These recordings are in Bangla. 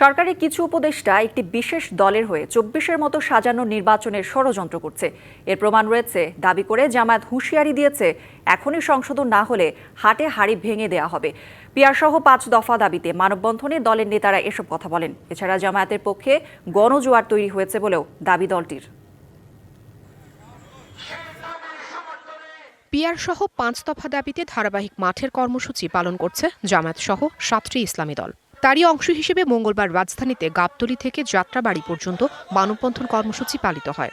সরকারি কিছু উপদেষ্টা একটি বিশেষ দলের হয়ে ২৪-এর মতো সাজানো নির্বাচনের ষড়যন্ত্র করছে। এর প্রমাণ রয়েছে দাবি করে জামায়াত হুঁশিয়ারি দিয়েছে, এখনই সংশোধন না হলে হাটে হাড়ি ভেঙে দেওয়া হবে। পিআর-সহ ৫ দফা দাবিতে মানববন্ধনে দলের নেতারা এসব কথা বলেন। এছাড়া জামায়াতের পক্ষে গণজোয়ার তৈরি হয়েছে বলেও দাবি দলটির। পিআর-সহ ৫ দফা দাবিতে ধারাবাহিক মাঠের কর্মসূচি পালন করছে জামায়াত-সহ ৭টি ইসলামী দল। তারই অংশ হিসেবে মঙ্গলবার রাজধানীতে গাবতলী থেকে যাত্রাবাড়ি পর্যন্ত মানববন্ধন কর্মসূচি পালিত হয়।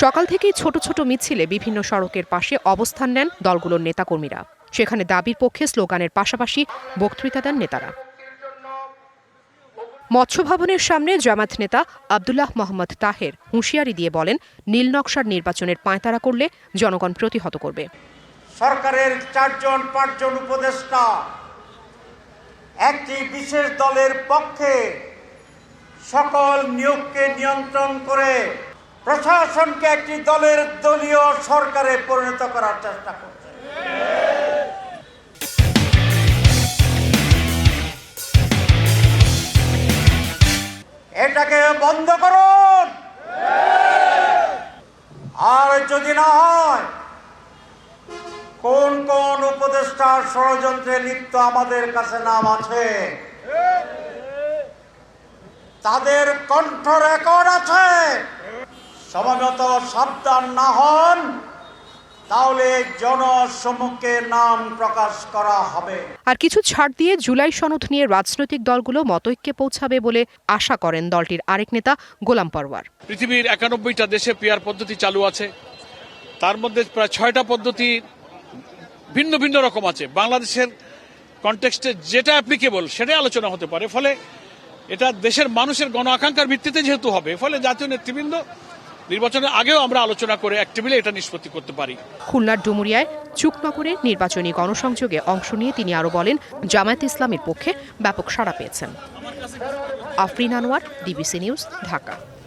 সকাল থেকেই ছোট ছোট মিছিলে বিভিন্ন সড়কের পাশে অবস্থান নেন দলগুলোর নেতাকর্মীরা। সেখানে দাবির পক্ষে স্লোগানের পাশাপাশি বক্তৃতা দেন নেতারা। মৎস্য ভবনের সামনে জামায়াত নেতা আব্দুল্লাহ মোহাম্মদ তাহের হুঁশিয়ারি দিয়ে বলেন, নীল নকশার নির্বাচনের পাঁয়তারা করলে জনগণ প্রতিহত করবে। সরকারের ৪-৫ উপদেষ্টা একটি বিশেষ দলের পক্ষে সকল নিয়োগকে নিয়ন্ত্রণ করে প্রশাসনকে একটি দলীয় সরকারে পরিণত করার চেষ্টা করছে। এটাকে বন্ধ করুন, আর যদি না হয় কোন কোন উপদেষ্টার ষড়যন্ত্রে লিপ্ত আমাদের কাছে নাম আছে, তাদের কণ্ঠ রেকর্ড আছে। সময়মতো সাবধান না হন তাহলে জনসম্মুখে নাম প্রকাশ করা হবে। আর কিছু ছাড় দিয়ে জুলাই সনদ নিয়ে রাজনৈতিক দলগুলো মতৈক্যে পৌঁছাবে বলে আশা করেন দলটির আরেক নেতা গোলাম পরওয়ার। পৃথিবীর ৯১টা দেশে পিআর পদ্ধতি চালু আছে, তার মধ্যে প্রায় ৬টা পদ্ধতি ভিন্ন ভিন্ন রকম আছে। বাংলাদেশের কনটেক্সটে যেটা অ্যাপ্লিকেবল সেটাই আলোচনা হতে পারে। ফলে এটা দেশের মানুষের গণ আকাঙ্ক্ষার ভিত্তিতে যেহেতু হবে, ফলে জাতীয় নেতৃবৃন্দ নির্বাচনের আগেও আমরা আলোচনা করে এক টেবিলে এটা নিষ্পত্তি করতে পারি। খুলনার ডুমুরিয়ায় চুকনগরে নির্বাচনী গণসংযোগে অংশ নিয়ে তিনি আরো বলেন, জামায়াত ইসলামীর পক্ষে ব্যাপক সাড়া পেয়েছেন। Afrin Anwar, DBC news, Dhaka.